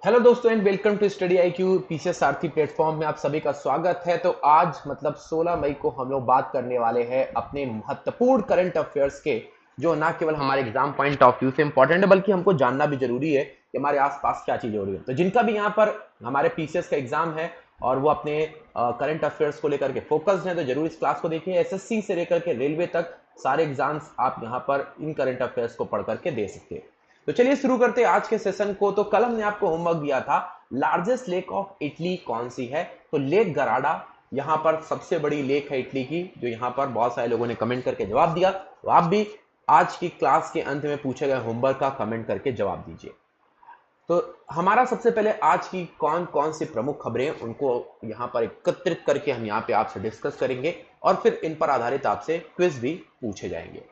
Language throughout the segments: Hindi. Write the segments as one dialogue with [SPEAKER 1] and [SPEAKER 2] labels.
[SPEAKER 1] हेलो दोस्तों and welcome to study I Q PCS Sarathi platform में आप सभी का स्वागत है। तो आज मतलब 16 मई को हम लोग बात करने वाले हैं अपने महत्वपूर्ण करंट अफेयर्स के, जो ना केवल हमारे एग्जाम पॉइंट ऑफ व्यू से इंपॉर्टेंट है बल्कि हमको जानना भी जरूरी है कि हमारे आसपास क्या चीजें हो रही है। तो जिनका भी यहाँ पर हमारे पीसीएस का एग्जाम है और वो अपने करंट अफेयर्स को लेकर के फोकस्ड हैं तो जरूर इस क्लास को देखिए। एसएससी से लेकर के रेलवे तक सारे एग्जाम्स आप यहाँ पर इन करंट अफेयर्स को पढ़ करके दे सकते हैं। तो चलिए शुरू करते हैं आज के सेशन को। तो कल हमने आपको होमवर्क दिया था, लार्जेस्ट लेक ऑफ इटली कौन सी है? तो लेक गराडा यहाँ पर सबसे बड़ी लेक है इटली की, जो यहाँ पर बहुत सारे लोगों ने कमेंट करके जवाब दिया। तो आप भी आज की क्लास के अंत में पूछे गए होमवर्क का कमेंट करके जवाब दीजिए। तो हमारा सबसे पहले आज की कौन कौन सी प्रमुख खबरें उनको यहाँ पर एकत्रित करके हम यहाँ पे आपसे डिस्कस करेंगे और फिर इन पर आधारित आपसे क्विज भी पूछे जाएंगे।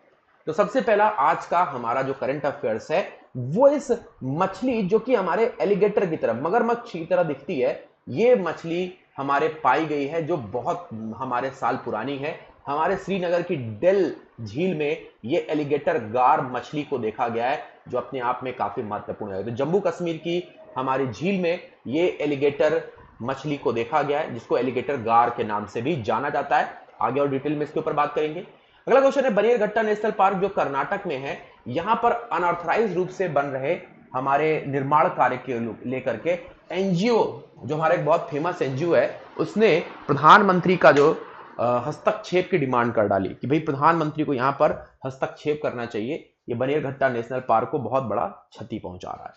[SPEAKER 1] तो सबसे पहला आज का हमारा जो करंट अफेयर्स है वो इस मछली जो कि हमारे एलिगेटर की तरह, मगरमच्छ की तरह दिखती है, ये मछली हमारे पाई गई है जो बहुत हमारे साल पुरानी है। हमारे श्रीनगर की डेल झील में ये एलिगेटर गार मछली को देखा गया है, जो अपने आप में काफी महत्वपूर्ण है। तो जम्मू कश्मीर की हमारी झील में ये एलिगेटर मछली को देखा गया है, जिसको एलिगेटर गार के नाम से भी जाना जाता है। आगे और डिटेल में इसके ऊपर बात करेंगे। अगला क्वेश्चन है, बनेरघट्टा नेशनल पार्क जो कर्नाटक में है, यहां पर अनऑथराइज रूप से बन रहे हमारे निर्माण कार्य के लेकर के एनजीओ, जो हमारा एक बहुत फेमस एनजीओ है, उसने प्रधानमंत्री का जो हस्तक्षेप की डिमांड कर डाली कि भाई प्रधानमंत्री को यहां पर हस्तक्षेप करना चाहिए, ये बनेरघट्टा नेशनल पार्क को बहुत बड़ा क्षति पहुंचा रहा है।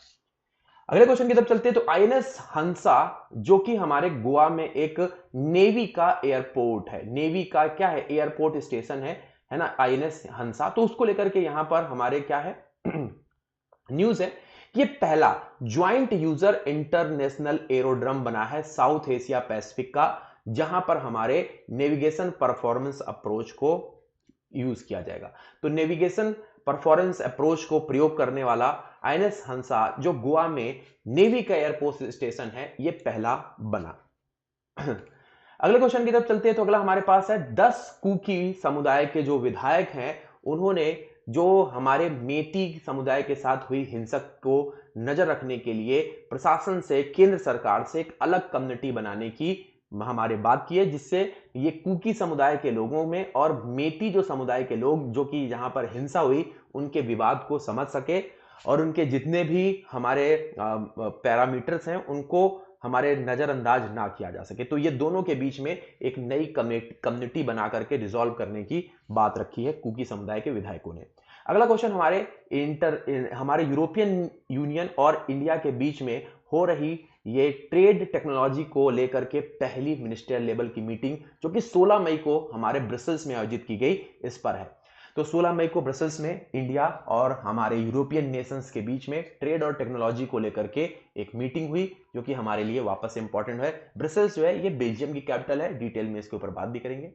[SPEAKER 1] अगले क्वेश्चन की तरफ चलते हैं। तो आईएनएस हंसा जो कि हमारे गोवा में एक नेवी का एयरपोर्ट है, नेवी का क्या है, एयरपोर्ट स्टेशन है ना, आईएनएस हंसा। तो उसको लेकर के यहां पर हमारे क्या है न्यूज है कि ये पहला ज्वाइंट यूजर इंटरनेशनल एरोड्रम बना है साउथ एशिया पैसिफिक का, जहां पर हमारे नेविगेशन परफॉर्मेंस अप्रोच को यूज किया जाएगा। तो नेविगेशन परफॉर्मेंस अप्रोच को प्रयोग करने वाला आईएनएस हंसा जो गोवा में नेवी का एयरपोर्ट स्टेशन है, ये पहला बना। अगले क्वेश्चन की तरफ चलते हैं। तो अगला हमारे पास है 10 कुकी समुदाय के जो विधायक हैं, उन्होंने जो हमारे मेती समुदाय के साथ हुई हिंसक को नजर रखने के लिए प्रशासन से, केंद्र सरकार से एक अलग कम्युनिटी बनाने की हमारे बात की है, जिससे ये कुकी समुदाय के लोगों में और मेती जो समुदाय के लोग जो कि जहां पर हिंसा हुई उनके विवाद को समझ सके और उनके जितने भी हमारे पैरामीटर्स हैं उनको हमारे नजरअंदाज ना किया जा सके। तो ये दोनों के बीच में एक नई कम्युनिटी बना करके रिजॉल्व करने की बात रखी है कुकी समुदाय के विधायकों ने। अगला क्वेश्चन हमारे यूरोपियन यूनियन और इंडिया के बीच में हो रही ये ट्रेड टेक्नोलॉजी को लेकर के पहली मिनिस्ट्रियल लेवल की मीटिंग जो कि 16 मई को हमारे ब्रसेल्स में आयोजित की गई, इस पर है। तो 16 मई को ब्रसेल्स में इंडिया और हमारे यूरोपियन नेशंस के बीच में ट्रेड और टेक्नोलॉजी को लेकर के एक मीटिंग हुई, जो कि हमारे लिए वापस से इंपॉर्टेंट है। ब्रसेल्स जो है ये बेल्जियम की कैपिटल है, डिटेल में इसके ऊपर बात भी करेंगे।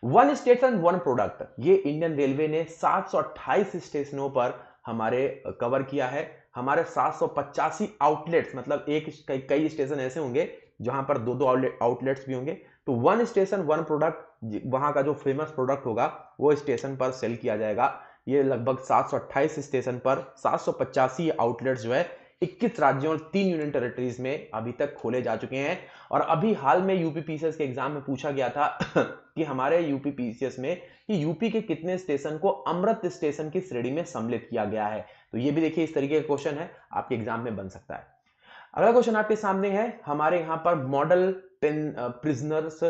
[SPEAKER 1] वन स्टेशन वन प्रोडक्ट, ये इंडियन रेलवे ने 728 स्टेशनों पर हमारे कवर किया है। हमारे 785 आउटलेट्स, मतलब एक कई स्टेशन ऐसे होंगे जहां पर दो दो आउटलेट्स भी होंगे। तो वन स्टेशन वन प्रोडक्ट, वहां का जो फेमस प्रोडक्ट होगा वो स्टेशन पर सेल किया जाएगा। ये लगभग 728 स्टेशन पर 785 आउटलेट्स जो है 21 राज्यों और 3 यूनियन टेरिटरीज में अभी तक खोले जा चुके हैं। और अभी हाल में यूपी पीसीएस के एग्जाम में पूछा गया था कि हमारे यूपी पीसीएस में कि यूपी के कितने स्टेशन को अमृत स्टेशन की श्रेणी में सम्मिलित किया गया है। तो ये भी देखिए इस तरीके का क्वेश्चन है, आपके एग्जाम में बन सकता है। अगला क्वेश्चन आपके सामने है, हमारे यहाँ पर मॉडल पेन प्रिजनर्स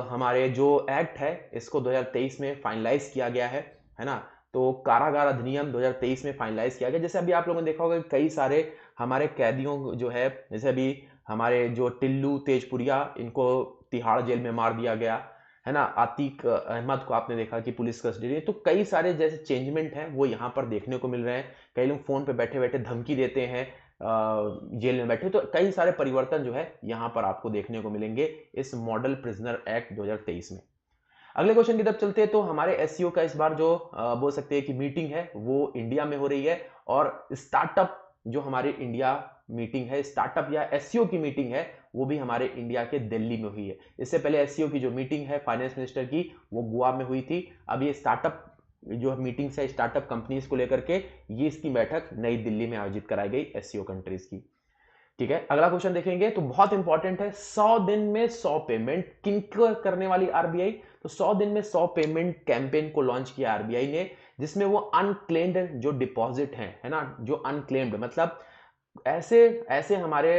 [SPEAKER 1] हमारे जो एक्ट है इसको 2023 में फाइनलाइज किया गया है ना। तो कारागार अधिनियम 2023 में फाइनलाइज किया गया। जैसे अभी आप लोगों ने देखा होगा कई सारे हमारे कैदियों जो है, जैसे अभी हमारे जो टिल्लू तेजपुरिया, इनको तिहाड़ जेल में मार दिया गया है ना। आतिक अहमद को आपने देखा कि पुलिस कस्टडी में। तो कई सारे जैसे चेंजमेंट हैं वो यहाँ पर देखने को मिल रहे हैं। कई लोग फोन पे बैठे बैठे धमकी देते हैं जेल में बैठे, तो कई सारे परिवर्तन जो है यहाँ पर आपको देखने को मिलेंगे इस मॉडल प्रिजनर एक्ट 2023 में। अगले क्वेश्चन की तरफ चलते हैं। तो हमारे एससीओ का इस बार जो बोल सकते हैं कि मीटिंग है वो इंडिया में हो रही है, और स्टार्टअप जो हमारे इंडिया मीटिंग है, स्टार्टअप या एससीओ की मीटिंग है, वो भी हमारे इंडिया के दिल्ली में हुई है। इससे पहले एससीओ की जो मीटिंग है फाइनेंस मिनिस्टर की, वो गोवा में हुई थी। अब ये स्टार्टअप जो मीटिंग्स है स्टार्टअप कंपनीज को लेकर के, ये इसकी बैठक नई दिल्ली में आयोजित कराई गई एससीओ कंट्रीज की। ठीक है, अगला क्वेश्चन देखेंगे तो बहुत इंपॉर्टेंट है। 100 दिन में 100 पेमेंट किनको करने वाली आरबीआई? तो 100 दिन में 100 पेमेंट कैंपेन को लॉन्च किया आरबीआई ने, जिसमें वो अनक्लेम्ड जो डिपॉजिट है ना, जो अनक्लेम्ड मतलब ऐसे ऐसे हमारे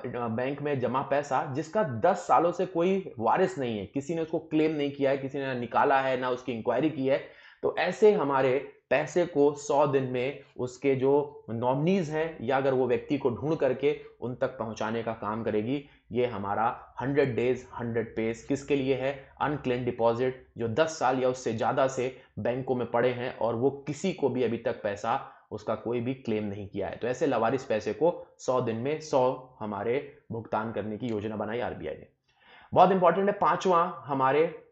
[SPEAKER 1] बैंक में जमा पैसा जिसका 10 सालों से कोई वारिस नहीं है, किसी ने उसको क्लेम नहीं किया है, किसी ने निकाला है ना उसकी इंक्वायरी की है, तो ऐसे हमारे पैसे को 100 दिन में उसके जो नॉमिनीज हैं या अगर वो व्यक्ति को ढूंढ करके उन तक पहुंचाने का काम करेगी। ये हमारा 100 डेज 100 पेज किसके लिए है? अनक्लेम्ड डिपॉजिट जो 10 साल या उससे ज्यादा से बैंकों में पड़े हैं और वो किसी को भी अभी तक पैसा उसका कोई भी क्लेम नहीं किया है। तो ऐसे लवारिस पैसे को 100 दिन में 100 हमारे भुगतान करने की योजना बनाई आरबीआई ने। बहुत इंपॉर्टेंट है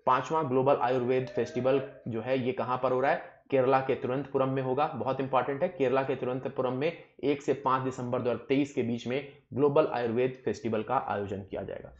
[SPEAKER 1] पांचवा ग्लोबल आयुर्वेद फेस्टिवल जो है ये कहां पर हो रहा है? केरला के तिरुवनंतपुरम में होगा। बहुत इंपॉर्टेंट है, केरला के तिरुवनंतपुरम में 1 से 5 दिसंबर 2023 के बीच में ग्लोबल आयुर्वेद फेस्टिवल का आयोजन किया जाएगा।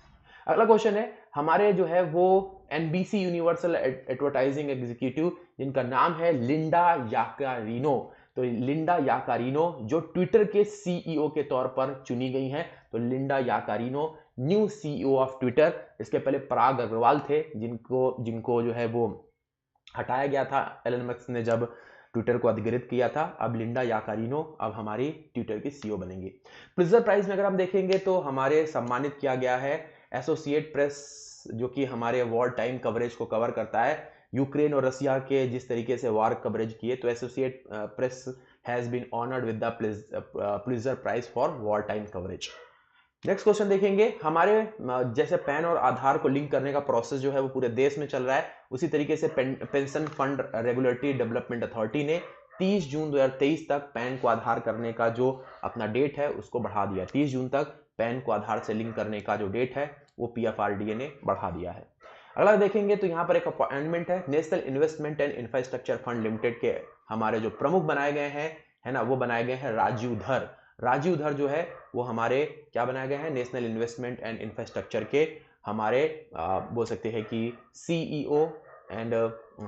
[SPEAKER 1] अगला क्वेश्चन है हमारे जो है वो एनबीसी यूनिवर्सल एडवर्टाइजिंग एग्जीक्यूटिव जिनका नाम है लिंडा याकारिनो। तो लिंडा याकारिनो जो ट्विटर के सीईओ के तौर पर चुनी गई हैं। तो Linda Yaccarino new CEO of Twitter. इसके पहले पराग अग्रवाल थे जिनको जिनको जो है वो हटाया गया था एलन मस्क ने जब ट्विटर को अधिग्रहित किया था। अब लिंडा याकारिनो अब हमारी ट्विटर की सीईओ बनेंगी। प्रिजर प्राइज में अगर हम देखेंगे तो हमारे सम्मानित किया गया है एसोसिएट प्रेस जो कि हमारे वॉर टाइम कवरेज को कवर करता है, यूक्रेन और रसिया के जिस तरीके से वार कवरेज किए, तो associate press has been honoured with the Pulitzer prize for war time coverage. Next question देखेंगे हमारे जैसे पैन और आधार को लिंक करने का प्रोसेस जो है वो पूरे देश में चल रहा है, उसी तरीके से pension fund regulatory development authority ने 30 जून 2023 तक पैन को आधार करने का जो अपना डेट है उसको बढ़ा दिया। 30 जून तक पैन को आधार से लिंक करने का जो डेट है वो पीएफआरडीए ने बढ़ा दिया है। अगला देखेंगे तो यहाँ पर एक अपॉइंटमेंट है national investment and infrastructure fund limited के हमारे जो प्रमुख बनाए गए हैं है ना, वो बनाए गए हैं राजीव धर। राजीव धर जो है वो हमारे क्या बनाए गए हैं? नेशनल इन्वेस्टमेंट एंड इंफ्रास्ट्रक्चर के हमारे बोल सकते हैं कि सीईओ एंड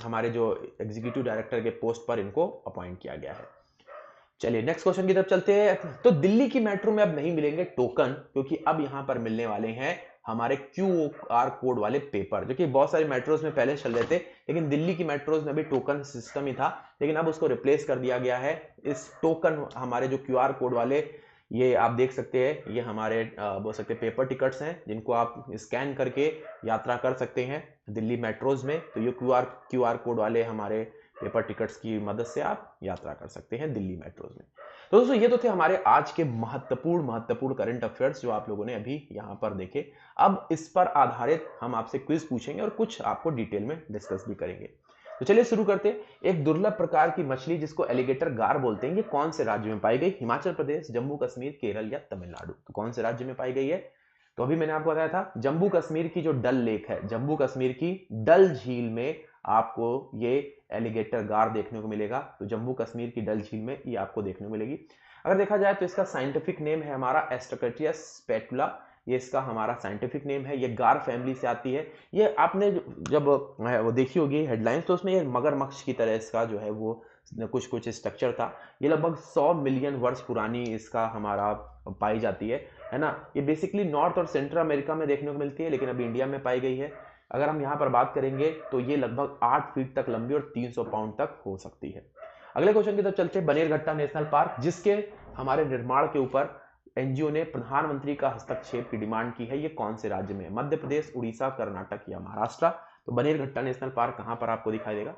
[SPEAKER 1] हमारे जो एग्जीक्यूटिव डायरेक्टर के पोस्ट पर इनको अपॉइंट किया गया है। चलिए नेक्स्ट क्वेश्चन की तरफ चलते हैं। तो दिल्ली की मेट्रो में अब नहीं मिलेंगे टोकन, क्योंकि अब यहां पर मिलने वाले हैं हमारे क्यूआर कोड वाले पेपर, जो कि बहुत सारी मेट्रोज में पहले चल रहे थे, लेकिन दिल्ली की मेट्रोज में अभी टोकन सिस्टम ही था, लेकिन अब उसको रिप्लेस कर दिया गया है इस टोकन हमारे जो क्यूआर कोड वाले, ये आप देख सकते हैं, ये हमारे बोल सकते हैं पेपर टिकट्स हैं जिनको आप स्कैन करके यात्रा कर सकते हैं दिल्ली मेट्रोज में। तो ये क्यूआर कोड वाले हमारे पेपर टिकट्स की मदद से आप यात्रा कर सकते हैं दिल्ली मेट्रोज में। तो दोस्तों ये तो थे हमारे आज के महत्वपूर्ण करंट अफेयर्स जो आप लोगों ने अभी यहाँ पर देखे। अब इस पर आधारित हम आपसे क्विज पूछेंगे और कुछ आपको डिटेल में डिस्कस भी करेंगे। तो चलिए शुरू करते हैं। एक दुर्लभ प्रकार की मछली जिसको एलिगेटर गार बोलते हैं, ये कौन से राज्य में पाई गई? हिमाचल प्रदेश, जम्मू कश्मीर, केरल या तमिलनाडु? तो कौन से राज्य में पाई गई है? तो अभी मैंने आपको बताया था जम्मू कश्मीर की जो डल लेक है, जम्मू कश्मीर की डल झील में आपको ये एलिगेटर गार देखने को मिलेगा। तो जम्मू कश्मीर की डल झील में ये आपको देखने को मिलेगी। अगर देखा जाए तो इसका साइंटिफिक नेम है हमारा एस्ट्रोकटियस स्पेटुला, ये इसका हमारा साइंटिफिक नेम है। ये गार फैमिली से आती है। ये आपने जब वो देखी होगी हेडलाइंस, तो उसमें ये मगरमच्छ की तरह इसका जो है वो कुछ स्ट्रक्चर था। ये लगभग 100 मिलियन वर्ष पुरानी इसका हमारा पाई जाती है ना। ये बेसिकली नॉर्थ और सेंट्रल अमेरिका में देखने को मिलती है, लेकिन अभी इंडिया में पाई गई है। अगर हम यहाँ पर बात करेंगे तो ये लगभग 8 फीट तक लंबी और 300 पाउंड तक हो सकती है। अगले क्वेश्चन की तरफ चलते हैं। बनेरघट्टा नेशनल पार्क, जिसके हमारे निर्माण के ऊपर एनजीओ ने प्रधानमंत्री का हस्तक्षेप की डिमांड की है, ये कौन से राज्य में? मध्य प्रदेश, उड़ीसा, कर्नाटक या महाराष्ट्र? तो बनेरघट्टा नेशनल पार्क कहां पर आपको दिखाई देगा?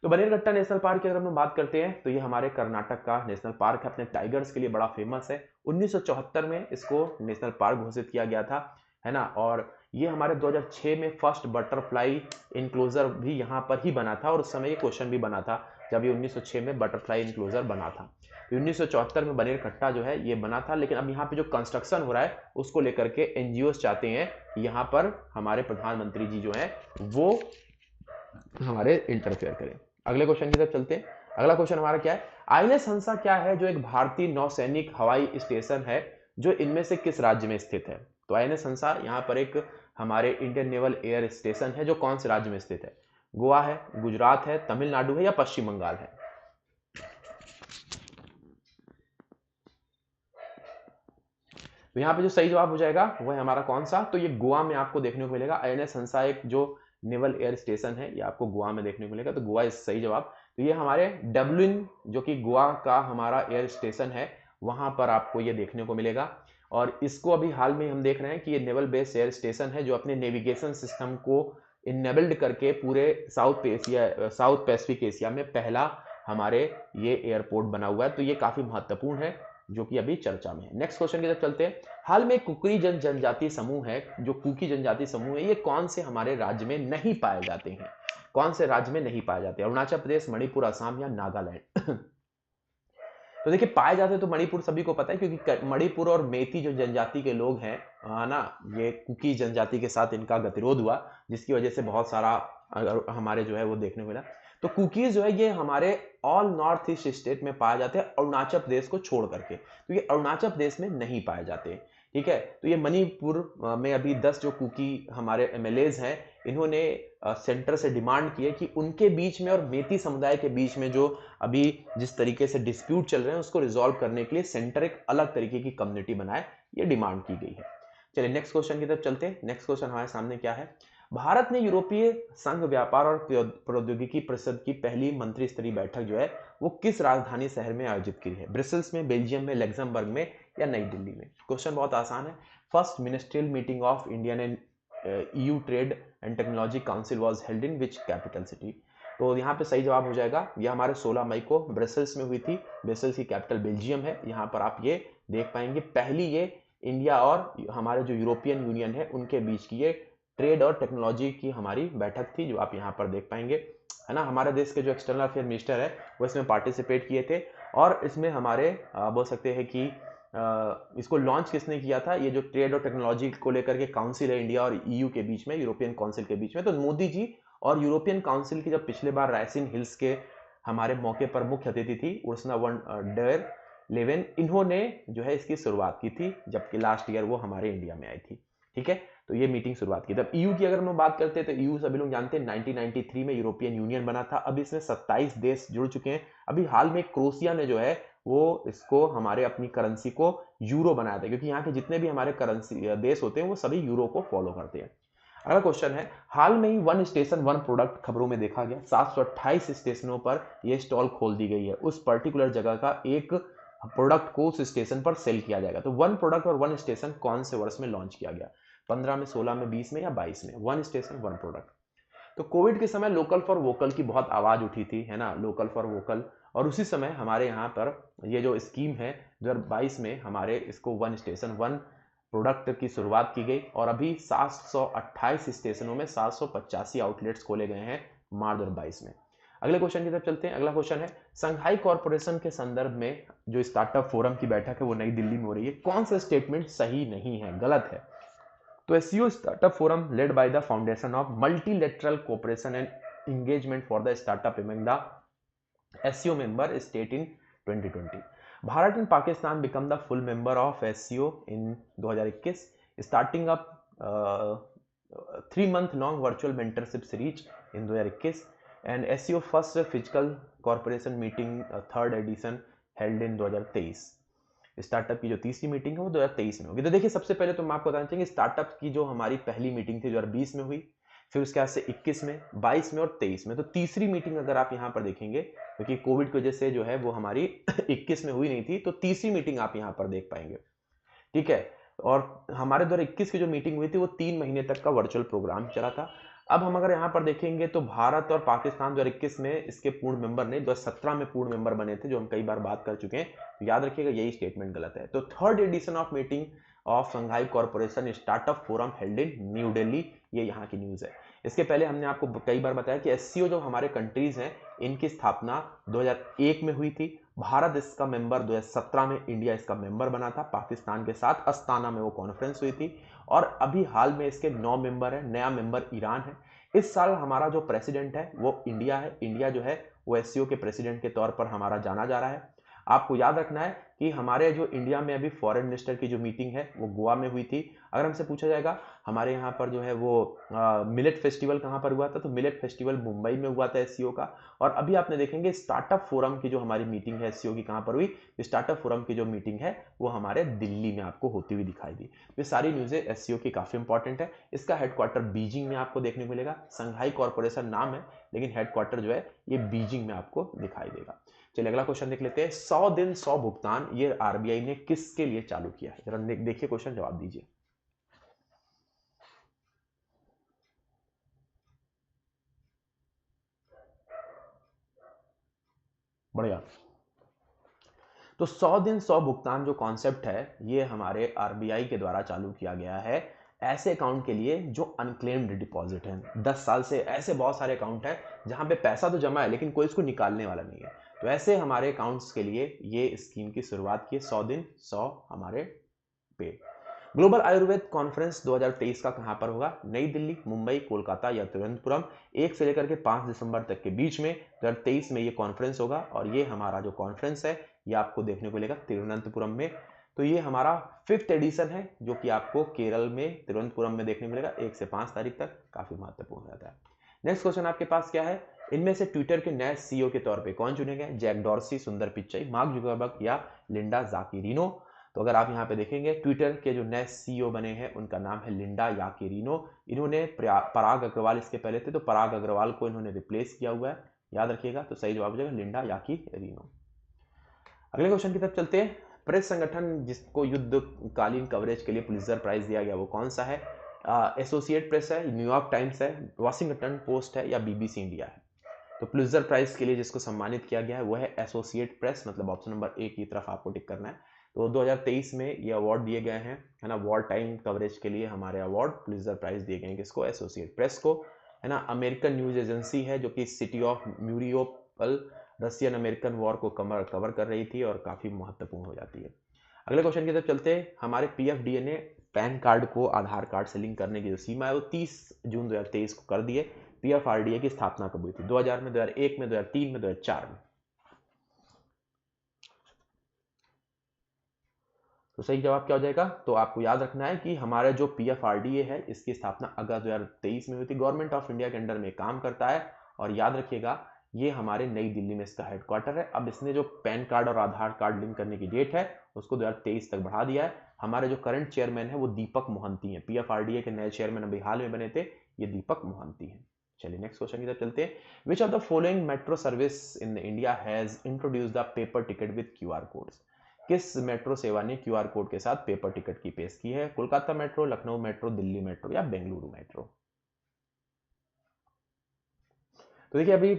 [SPEAKER 1] तो बनेरघट्टा नेशनल पार्क की अगर हम बात करते हैं तो ये हमारे कर्नाटक का नेशनल पार्क है, अपने टाइगर्स के लिए बड़ा फेमस है। 1974 में इसको नेशनल पार्क घोषित किया गया था, है ना। और ये हमारे 2006 में फर्स्ट बटरफ्लाई इनक्लोजर भी यहाँ पर ही बना था, और उस समय ये क्वेश्चन भी बना था जब ये 1906 में बटरफ्लाई इनक्लोजर बना था। 1974 में बनेरघट्टा जो है ये बना था, लेकिन अब यहाँ पे जो कंस्ट्रक्शन हो रहा है उसको लेकर के एनजीओ चाहते हैं यहाँ पर हमारे प्रधानमंत्री जी जो है वो हमारे इंटरफेयर करें। अगले क्वेश्चन की तरफ चलते हैं। अगला क्वेश्चन हमारा क्या है? आईएनएस हंसा क्या है जो एक भारतीय नौसैनिक हवाई स्टेशन है जो इनमें से किस राज्य में स्थित है? तो आईएनएस हंसा यहाँ पर एक हमारे इंडियन नेवल एयर स्टेशन है जो कौन से राज्य में स्थित है? गोवा है, गुजरात है, तमिलनाडु है या पश्चिम बंगाल है? तो यहाँ पे जो सही जवाब हो जाएगा वो है हमारा कौन सा, तो ये गोवा में आपको देखने को मिलेगा। INS हंसा एक जो नेवल एयर स्टेशन है, ये आपको गोवा में देखने को मिलेगा, तो गोवा इस सही जवाब। तो ये हमारे डब्लिन जो कि गोवा का हमारा एयर स्टेशन है, वहां पर आपको ये देखने को मिलेगा। और इसको अभी हाल में हम देख रहे हैं कि ये नेवल बेस एयर स्टेशन है जो अपने नेविगेशन सिस्टम को इनेबल्ड करके पूरे साउथ पैसिफिक एशिया में पहला हमारे ये एयरपोर्ट बना हुआ है। तो ये काफी महत्वपूर्ण है जो कि अभी चर्चा में है। नेक्स्ट क्वेश्चन की तरफ चलते हैं। हाल में कुकी जनजाति समूह है, जो कुकी जनजाति समूह है, ये कौन से हमारे राज्य में नहीं पाए जाते हैं? कौन से राज्य में नहीं पाए जाते? अरुणाचल प्रदेश, मणिपुर, असम या नागालैंड? तो देखिए पाए जाते तो मणिपुर सभी को पता है, क्योंकि मणिपुर और मेती जो जनजाति के लोग हैं, है ना, ये कुकी जनजाति के साथ इनका गतिरोध हुआ, जिसकी वजह से बहुत सारा हमारे जो है वो देखने को मिला। तो कुकीज जो है ये हमारे ऑल नॉर्थ ईस्ट स्टेट में पाए जाते हैं, अरुणाचल प्रदेश को छोड़ करके। तो ये अरुणाचल प्रदेश में नहीं पाए जाते, ठीक है। तो ये मणिपुर में अभी 10 जो कुकी हमारे MLAs हैं, इन्होंने सेंटर से डिमांड की है कि उनके बीच में और मेती समुदाय के बीच में जो अभी जिस तरीके से डिस्प्यूट चल रहे हैं उसको रिजॉल्व करने के लिए सेंटर एक अलग तरीके की कम्युनिटी बनाए, ये डिमांड की गई है। चलिए नेक्स्ट क्वेश्चन की तरफ चलते हैं। नेक्स्ट क्वेश्चन हमारे सामने क्या है? भारत ने यूरोपीय संघ व्यापार और प्रौद्योगिकी परिषद की पहली मंत्री स्तरीय बैठक जो है वो किस राजधानी शहर में आयोजित की है? ब्रसेल्स में, बेल्जियम में, लग्जमबर्ग में या नई दिल्ली में? क्वेश्चन बहुत आसान है। First ministerial meeting of Indian and EU trade and technology council was held in which capital city? तो यहाँ पे सही जवाब हो जाएगा, ये हमारे 16 मई को ब्रसेल्स में हुई थी। ब्रसेल्स की कैपिटल बेल्जियम है। यहाँ पर आप ये देख पाएंगे पहली ये इंडिया और हमारे जो यूरोपियन यूनियन है उनके बीच की ये ट्रेड और टेक्नोलॉजी की हमारी बैठक थी, जो आप यहाँ पर देख पाएंगे, है ना। हमारे देश के जो एक्सटर्नल अफेयर मिनिस्टर है वो इसमें पार्टिसिपेट किए थे। और इसमें हमारे बोल सकते हैं कि इसको लॉन्च किसने किया था? ये जो ट्रेड और टेक्नोलॉजी को लेकर के काउंसिल है इंडिया और EU के बीच में, यूरोपियन काउंसिल के बीच में, तो मोदी जी और यूरोपियन काउंसिल की जब पिछले बार राइसिन हिल्स के हमारे मौके पर मुख्य अतिथि थी उर्सुला वन डर लेवेन, इन्होंने जो है इसकी शुरुआत की थी, जबकि लास्ट ईयर वो हमारे इंडिया में आई थी, ठीक है। तो ये मीटिंग शुरुआत की। तब EU की अगर हम बात करते हैं तो EU सभी लोग जानते हैं 1993 में यूरोपियन यूनियन बना था। अब इसमें 27 देश जुड़ चुके हैं। अभी हाल में क्रोएशिया ने जो है वो इसको हमारे अपनी करेंसी को यूरो बनाया था, क्योंकि यहाँ के जितने भी हमारे करेंसी देश होते हैं वो सभी यूरो को फॉलो करते हैं। अगला क्वेश्चन है, हाल में ही वन स्टेशन वन प्रोडक्ट खबरों में देखा गया। 728 स्टेशनों पर यह स्टॉल खोल दी गई है। उस पर्टिकुलर जगह का एक प्रोडक्ट को उस स्टेशन पर सेल किया जाएगा। तो वन प्रोडक्ट और वन स्टेशन कौन से वर्ष में लॉन्च किया गया? 15 में, 16 में, 20 में या 22 में? One station one product. तो कोविड के समय लोकल फॉर वोकल की बहुत आवाज उठी थी, है ना, लोकल फॉर वोकल। और उसी समय हमारे यहाँ पर ये जो स्कीम है 2022 में हमारे इसको वन स्टेशन वन प्रोडक्ट की शुरुआत की गई। और अभी 728 स्टेशनों में 785 आउटलेट्स खोले गए हैं मार्च 2022 में। अगले क्वेश्चन की तरफ चलते हैं। अगला क्वेश्चन है, संघाई कॉर्पोरेशन के संदर्भ में जो स्टार्टअप फोरम की बैठक है वो नई दिल्ली में हो रही है। कौन सा स्टेटमेंट सही नहीं है, गलत है? तो SCO startup forum led by the foundation of multilateral cooperation and engagement for the startup among the SCO member state in 2020. Bharat and Pakistan become the full member of SCO in 2021, starting up 3 month long virtual mentorship series in 2021 and SCO first physical corporation meeting third edition held in 2023। Startup की जो तीसरी मीटिंग है वो 2023 में होगी। तो देखिए सबसे पहले तो मैं आपको बताना चाहिए स्टार्टअप की जो हमारी पहली मीटिंग थी 2020 में हुई, फिर उसके बाद से 21 में, 22 में और 23 में। तो तीसरी मीटिंग अगर आप यहाँ पर देखेंगे, क्योंकि कोविड की वजह से जो है वो हमारी 21 में हुई नहीं थी, तो तीसरी मीटिंग आप यहाँ पर देख पाएंगे, ठीक है। और हमारे 2021 की जो मीटिंग हुई थी वो 3 महीने तक का वर्चुअल प्रोग्राम चला था। अब हम अगर यहाँ पर देखेंगे तो भारत और पाकिस्तान 2021 में इसके पूर्ण मेंबर नहीं, 2017 में पूर्ण मेंबर बने थे, जो हम कई बार बात कर चुके हैं। तो याद रखिएगा यही स्टेटमेंट गलत है। तो third edition of meeting of Shanghai corporation startup forum held in new Delhi, ये यहाँ की न्यूज है। इसके पहले हमने आपको कई बार बताया कि SCO जो हमारे कंट्रीज हैं इनकी स्थापना 2001 में हुई थी। भारत इसका मेंबर 2017 में, इंडिया इसका मेंबर बना था पाकिस्तान के साथ। अस्ताना में वो कॉन्फ्रेंस हुई थी और अभी हाल में इसके 9 मेंबर है। नया मेंबर ईरान है। इस साल हमारा जो प्रेसिडेंट है वो इंडिया है। इंडिया जो है वो SCO के प्रेसिडेंट के तौर पर हमारा जाना जा रहा है। आपको याद रखना है कि हमारे जो इंडिया में अभी फॉरेन मिनिस्टर की जो मीटिंग है वो गोवा में हुई थी। अगर हमसे पूछा जाएगा हमारे यहाँ पर जो है वो मिलेट फेस्टिवल कहाँ पर हुआ था, तो मिलेट फेस्टिवल मुंबई में हुआ था एससीओ का। और अभी आपने देखेंगे स्टार्टअप फोरम की जो हमारी मीटिंग है एससीओ की कहाँ पर हुई, स्टार्टअप फोरम की जो मीटिंग है वो हमारे दिल्ली में आपको होती हुई दिखाई दी। ये सारी न्यूज़ें एससीओ की काफ़ी इंपॉर्टेंट है। इसका हेडक्वार्टर बीजिंग में आपको देखने को मिलेगा। संघाई कॉर्पोरेशन नाम है लेकिन हेडक्वार्टर जो है ये बीजिंग में आपको दिखाई देगा। चलिए अगला क्वेश्चन देख लेते हैं। 100 दिन 100 भुगतान ये आरबीआई ने किसके लिए चालू किया है, जरा देखिए क्वेश्चन, जवाब दीजिए। बढ़िया। तो 100 दिन 100 भुगतान जो कॉन्सेप्ट है ये हमारे आरबीआई के द्वारा चालू किया गया है ऐसे अकाउंट के लिए जो अनक्लेम्ड डिपॉजिट है। 10 साल से ऐसे बहुत सारे अकाउंट है जहां पे पैसा तो जमा है लेकिन कोई इसको निकालने वाला नहीं है। तो ऐसे हमारे अकाउंट्स के लिए ये स्कीम की शुरुआत की। 100 दिन 100 हमारे पे। ग्लोबल आयुर्वेद कॉन्फ्रेंस 2023 का कहां पर होगा? नई दिल्ली, मुंबई, कोलकाता या तिरुवनंतपुरम। 1 से लेकर के 5 दिसंबर तक के बीच में 2023 में ये कॉन्फ्रेंस होगा। और ये हमारा जो कॉन्फ्रेंस है ये आपको देखने को मिलेगा तिरुवनंतपुरम में। तो ये हमारा 5th एडिशन है जो कि आपको केरल में तिरुवनंतपुरम में देखने को मिलेगा। 1 से 5 तारीख तक काफी महत्वपूर्ण रहता है। नेक्स्ट क्वेश्चन आपके पास क्या है? इनमें से ट्विटर के नए सीईओ के तौर पे कौन चुने गए? जैक डॉर्सी, सुंदर पिचाई, मार्क जुकरबर्ग या लिंडा जाकिरिनो। तो अगर आप यहाँ पे देखेंगे ट्विटर के जो नए सीईओ बने हैं उनका नाम है लिंडा याकिरिनो। इन्होंने पराग अग्रवाल इसके पहले थे, तो पराग अग्रवाल को इन्होंने रिप्लेस किया हुआ है, याद रखिएगा। तो सही जवाब हो जाएगा लिंडा याकिरिनो। अगले क्वेश्चन की तरफ चलते हैं। प्रेस संगठन जिसको युद्धकालीन कवरेज के लिए पुलित्जर प्राइज दिया गया वो कौन सा है? एसोसिएट प्रेस है, न्यूयॉर्क टाइम्स है, वॉशिंगटन पोस्ट है या बीबीसी इंडिया है? तो पुलित्जर प्राइज के लिए जिसको सम्मानित किया गया है वो है एसोसिएट प्रेस, मतलब ऑप्शन नंबर ए की तरफ आपको टिक करना है। तो 2023 में ये अवार्ड दिए गए हैं, है ना, वॉर टाइम कवरेज के लिए हमारे अवार्ड पुलित्जर प्राइज दिए गए हैं किसको? एसोसिएट प्रेस को, है ना। अमेरिकन न्यूज एजेंसी है जो कि city of Mariupol Russian American war को कवर कर रही थी और काफी महत्वपूर्ण हो जाती है। अगले क्वेश्चन की तरफ चलते हैं। हमारे पीएफडीए ने पैन कार्ड को आधार कार्ड से लिंक करने की जो सीमा है वो 30 जून 2023 को कर दी है। पीएफआरडीए की स्थापना कब हुई थी? 2000 में, 2001 में, 2003 में, 2004 में? तो सही जवाब क्या हो जाएगा? तो आपको याद रखना है कि हमारा जो पीएफआरडीए है इसकी स्थापना अगस्त 2023 में हुई थी। गवर्नमेंट ऑफ इंडिया के अंडर में काम करता है और याद रखिएगा ये हमारे नई दिल्ली में इसका हेडक्वार्टर है। अब इसने जो पैन कार्ड और आधार कार्ड लिंक करने की डेट है उसको 2023 तक बढ़ा दिया है। हमारे जो करंट चेयरमैन है वो दीपक मोहंती हैं। पीएफआरडीए के नए चेयरमैन अभी हाल में बने थे, ये दीपक मोहंती हैं। चलिए नेक्स्ट क्वेश्चन की तरफ चलते हैं। Which of the following metro service in India has introduce the paper ticket with QR codes? किस मेट्रो सेवा ने क्यूआर कोड के साथ पेपर टिकट की पेश की है? Kolkata metro, Lucknow metro, Delhi metro या बेंगलुरु मेट्रो? तो देखिए अभी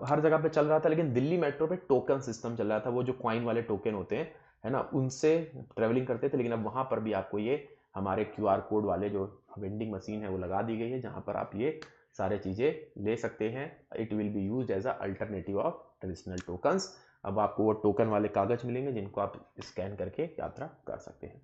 [SPEAKER 1] हर जगह पे चल रहा था लेकिन दिल्ली मेट्रो पे टोकन सिस्टम चल रहा था। वो जो क्वाइन वाले टोकन होते हैं, है ना, उनसे ट्रेवलिंग करते थे। लेकिन अब वहां पर भी आपको ये हमारे क्यूआर कोड वाले जो वेंडिंग मशीन है वो लगा दी गई है जहां पर आप ये सारे चीजें ले सकते हैं। It will be use as a alternative of traditional tokens. अब आपको वो टोकन वाले कागज मिलेंगे जिनको आप स्कैन करके यात्रा कर सकते हैं।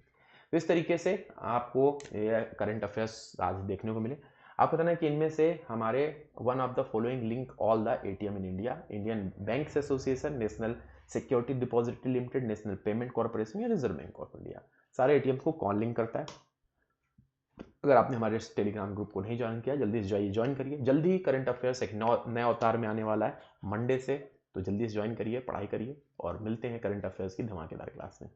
[SPEAKER 1] तो इस तरीके से आपको ये करंट अफेयर्स आज देखने को मिले। आपको बताना है कि इनमें से हमारे one of the following link all the ATM in India? Indian banks association, national security depository limited, national payment corporation या रिजर्व बैंक ऑफ इंडिया? सारे एटीएम को कौन लिंक करता है? अगर आपने हमारे टेलीग्राम ग्रुप को नहीं ज्वाइन किया जल्दी से जाइए ज्वाइन करिए। जल्दी ही करंट अफेयर्स एक नए अवतार में आने वाला है मंडे से, तो जल्दी से ज्वाइन करिए, पढ़ाई करिए और मिलते हैं करंट अफेयर्स की धमाकेदार क्लास में।